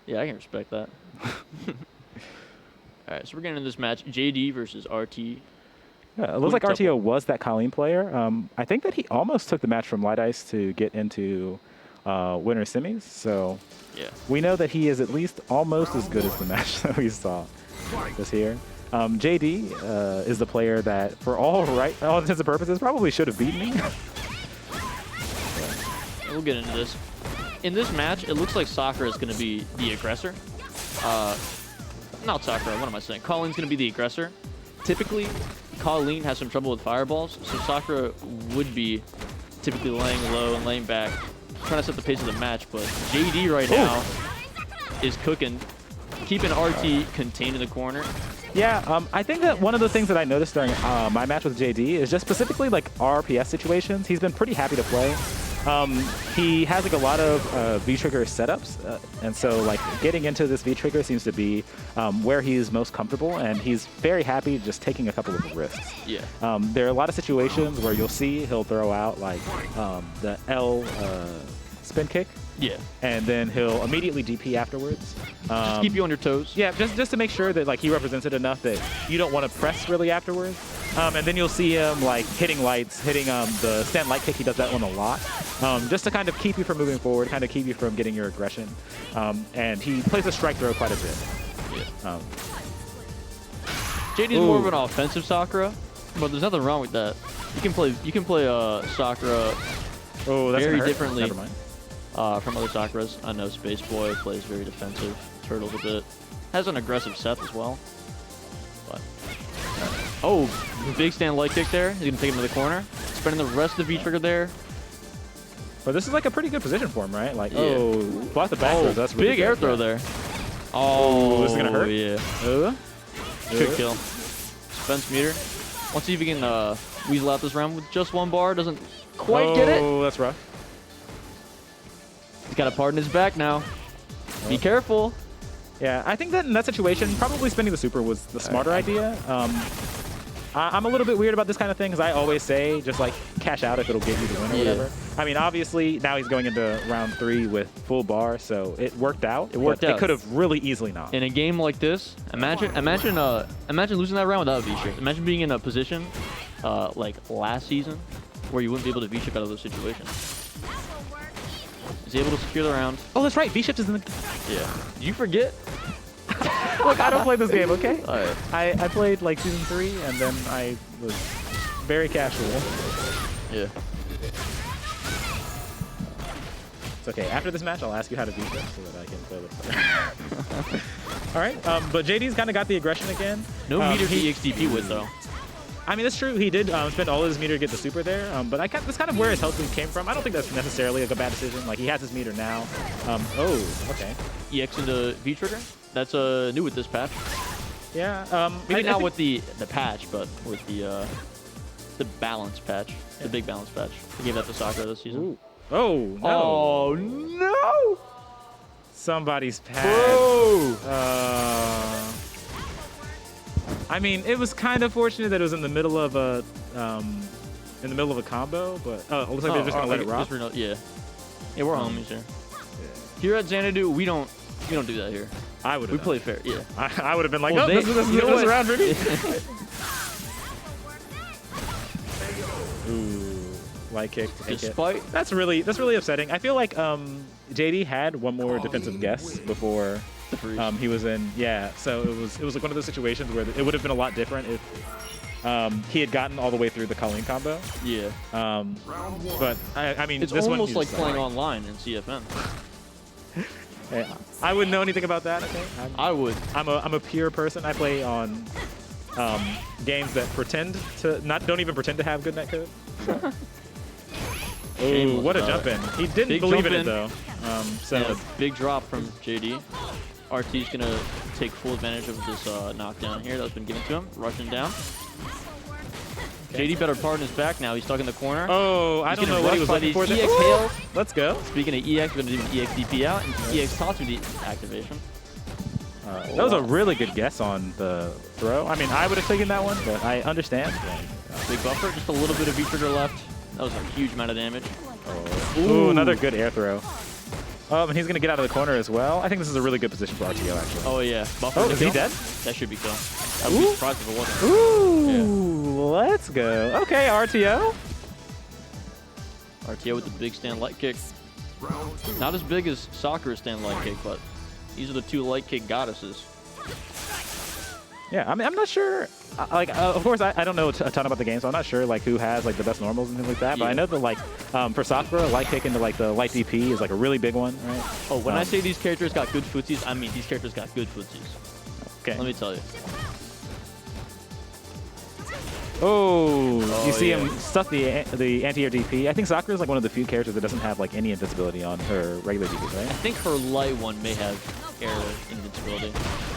Yeah, I can respect that. All right, so we're getting into this match, JD versus RT. Yeah, it looks like RTO was that Kolin player. I think that he almost took the match from Light Ice to get into winner semis. So yeah, we know that he is at least almost as good as the match that we saw this here. JD is the player that, for all intents and purposes, probably should have beaten me. We'll get into this. In this match, it looks like Sakura is going to be the aggressor. Not Sakura, what am I saying? Kolin's going to be the aggressor. Typically, Kolin has some trouble with fireballs, so Sakura would be typically laying low and laying back, trying to set the pace of the match, but JD right now is cooking, keeping RT contained in the corner. Yeah, I think that one of the things that I noticed during my match with JD is just specifically like RPS situations. He's been pretty happy to play. He has like a lot of V-trigger setups, and so like getting into this V-trigger seems to be where he's most comfortable, and he's very happy just taking a couple of risks. Yeah. There are a lot of situations where you'll see he'll throw out like the L spin kick. Yeah. And then he'll immediately DP afterwards. Just keep you on your toes. Yeah, just to make sure that like he represents it enough that you don't want to press really afterwards. And then you'll see him like hitting lights, hitting the stand light kick. He does that one a lot, just to kind of keep you from moving forward, kind of keep you from getting your aggression. And he plays a strike throw quite a bit. Yeah. JD is more of an offensive Sakura, but there's nothing wrong with that. You can play Sakura very differently. Never mind. From other Sakuras. I know Space Boy plays very defensive, turtles a bit. Has an aggressive Seth as well. But big stand light kick there. He's going to take him to the corner. Spending the rest of the V-trigger there. But this is like a pretty good position for him, right? Like, block the back throw. That's really big good. air throw there. Oh, this is going to hurt? Yeah. Should kill. Spence meter. Let's see if he can weasel out this round with just one bar. Doesn't quite get it. Oh, that's rough. He's got a part in his back now. Be careful. Yeah, I think that in that situation, probably spinning the super was the smarter idea. I'm a little bit weird about this kind of thing because I always say just like cash out if it'll get you the win or whatever. I mean, obviously now he's going into round 3 with full bar, so it worked out. It worked out. It could have really easily not. In a game like this, imagine losing that round without a V-shift. Imagine being in a position like last season where you wouldn't be able to V-shift out of those situations. He's able to secure the round. Oh, that's right. V-shift is in the... Yeah. Did you forget? Look, I don't play this game, okay? All right. I played like season 3, and then I was very casual. Yeah. It's okay. After this match, I'll ask you how to V-shift so that I can play this. All right. But JD's kind of got the aggression again. No meter EXDP with, though. I mean, that's true. He did spend all his meter to get the super there, but that's kind of where his health loop came from. I don't think that's necessarily like a bad decision. Like, he has his meter now. Okay. EX into V-trigger? That's new with this patch. Yeah. Maybe not with the patch, but with the balance patch, the big balance patch. They gave that to Sakura this season. Ooh. Oh, no. Oh, no! Somebody's patch. I mean, it was kind of fortunate that it was in the middle of a combo, but it looks like they're just gonna let it rock. Yeah, we're homies here. Yeah. Here at Xanadu, we don't do that here. I would. We play fair. Yeah. I would have been like, this is around, baby. Ooh, light kick. Despite that's really upsetting. I feel like JD had one more defensive guess before. He was in, so it was like one of those situations where it would have been a lot different if he had gotten all the way through the Kolin combo. Yeah. But I mean, it's this almost one like playing online in CFN. Yeah, I wouldn't know anything about that. Okay. I would. I'm a pure person. I play on games that don't even pretend to have good netcode. So. Ooh, what a jump in. He didn't believe in it though. Big drop from JD. RT's going to take full advantage of this knockdown here that's been given to him. Rushing down. Okay. JD better part in his back now. He's stuck in the corner. Oh, I don't know what he was looking for there. EX hails. Let's go. Speaking of EX, we're going to do EX DP out and EX toss with the activation. That was a really good guess on the throw. I mean, I would have taken that one, but I understand. Big buffer, just a little bit of V-trigger left. That was a huge amount of damage. Ooh, another good air throw. And he's going to get out of the corner as well. I think this is a really good position for RTO, actually. Oh, yeah. Buffer Oh, to is he kill? dead? That should be kill. I would be surprised if it wasn't. Ooh, let's go. Okay, RTO. RTO with the big stand light kick. Not as big as Sakura's stand light kick, but these are the two light kick goddesses. Yeah, I mean, I'm not sure. Of course, I don't know a ton about the game, so I'm not sure like who has like the best normals and things like that. But I know that like for Sakura, light kick into like the light DP is like a really big one, right? Oh, when I say these characters got good footsies, I mean these characters got good footsies. Okay. Let me tell you. Oh, you see yeah. him stuff the anti-air DP. I think Sakura is like one of the few characters that doesn't have like any invincibility on her regular DPs, right? I think her light one may have air invincibility.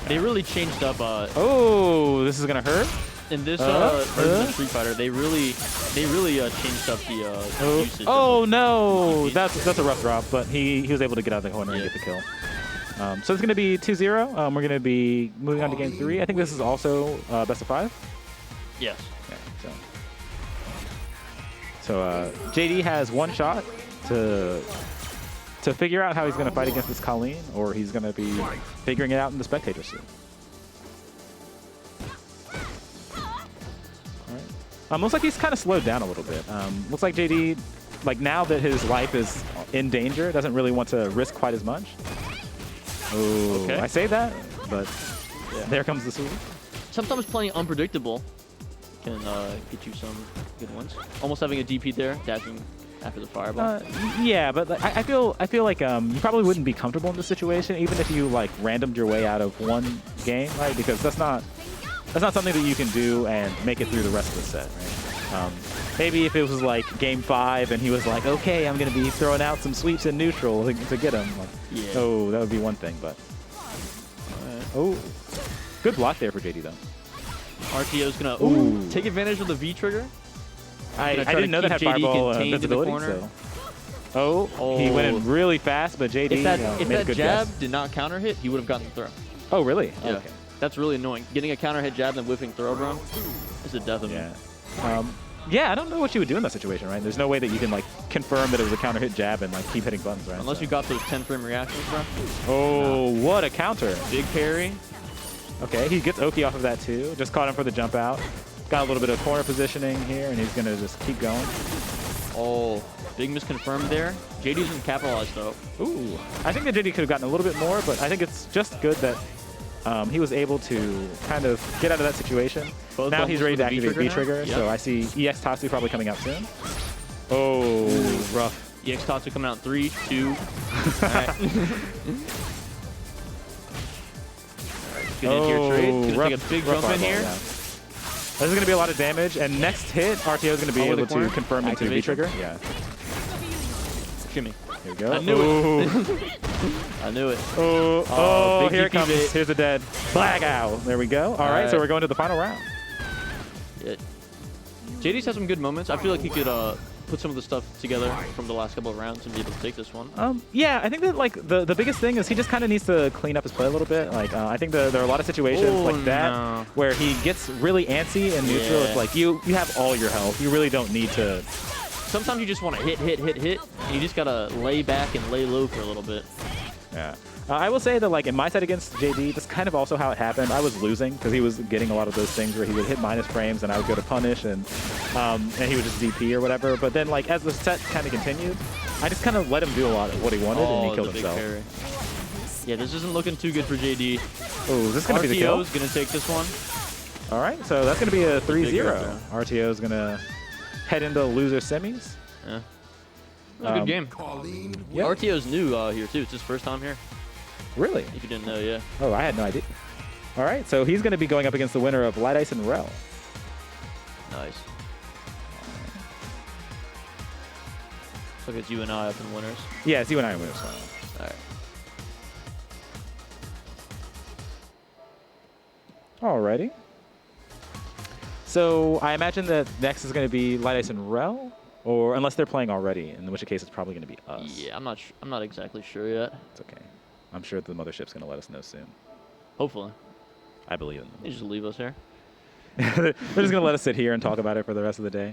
They really changed up. Oh, this is gonna hurt. In this version of Street Fighter, they really changed up the usage. Oh of no, that's a rough drop, but he was able to get out of the corner and get the kill. So it's gonna be 2-0. We're gonna be moving on to game 3. I think this is also best of 5. Yes. Yeah, so JD has one shot to figure out how he's going to fight against this Kolin, or he's going to be figuring it out in the spectator suit. All right. Looks like he's kind of slowed down a little bit. Looks like JD, like now that his life is in danger, doesn't really want to risk quite as much. Oh, okay. I say that, but there comes the sweep. Sometimes playing unpredictable can get you some good ones. Almost having a DP there, dashing after the fireball. Yeah, but I feel like you probably wouldn't be comfortable in this situation, even if you like randomed your way out of one game, right? Because that's not something that you can do and make it through the rest of the set, right? Maybe if it was like game 5 and he was like, okay, I'm gonna be throwing out some sweeps in neutral to get him. Like, oh, that would be one thing, but oh, good block there for JD though. RTO's gonna take advantage of the V trigger. I didn't know that had fireball invincibility. So. Oh, he went in really fast, but JD if made a good that jab guess. did not counter hit, he would have gotten the throw. Oh, really? Yeah. Okay. That's really annoying. Getting a counter hit jab and whiffing throw, bro, is a death of me. Yeah, I don't know what you would do in that situation, right? There's no way that you can like confirm that it was a counter hit jab and like keep hitting buttons, right? Unless you got those 10-frame reactions, bro. Oh, what a counter! Big parry. Okay, he gets Oki off of that too. Just caught him for the jump out. Got a little bit of corner positioning here, and he's gonna just keep going. Oh, big misconfirmed there. JD's gonna capitalize though. Ooh, I think that JD could have gotten a little bit more, but I think it's just good that he was able to kind of get out of that situation. Now he's ready to activate V-Trigger, so I see EX Tatsu probably coming out soon. Oh, rough. EX Tatsu coming out 3, 2. All right. Good in-here trade. Gonna take a big jump in here. This is going to be a lot of damage, and next hit, RTO is going to be able to confirm into V-Trigger. Yeah. Shimmy. Here we go. I knew it. I knew it. Oh, here it DP comes. bait. Here's a dead Black Owl. There we go. All right, so we're going to the final round. Yeah. JD's had some good moments. I feel like he could put some of the stuff together from the last couple of rounds and be able to take this one. Yeah, I think that like the biggest thing is he just kind of needs to clean up his play a little bit. Like I think there are a lot of situations like that where he gets really antsy and neutral. It's like you have all your health. You really don't need to. Sometimes you just want to hit, and you just gotta lay back and lay low for a little bit. Yeah. I will say that like in my set against JD, that's kind of also how it happened. I was losing because he was getting a lot of those things where he would hit minus frames and I would go to punish and he would just DP or whatever. But then like as the set kind of continued, I just kind of let him do a lot of what he wanted and he killed himself. Parry. Yeah, this isn't looking too good for JD. Oh, is this going to be the kill? RTO's going to take this one. All right, so that's going to be a 3-0. RTO is going to head into loser semis. Yeah. A good game. Yep. RTO's new here too. It's his first time here. Really? If you didn't know, yeah. Oh, I had no idea. All right, so he's going to be going up against the winner of Light Ice and Rel. Nice. So it's you and I up in winners. Yeah, it's you and I in winners. All right. Alrighty. So I imagine that next is going to be Light Ice and Rel, or unless they're playing already, in which case it's probably going to be us. Yeah, I'm not exactly sure yet. It's okay. I'm sure the mothership's going to let us know soon. Hopefully. I believe in them. They just leave us here. They're just going to let us sit here and talk about it for the rest of the day.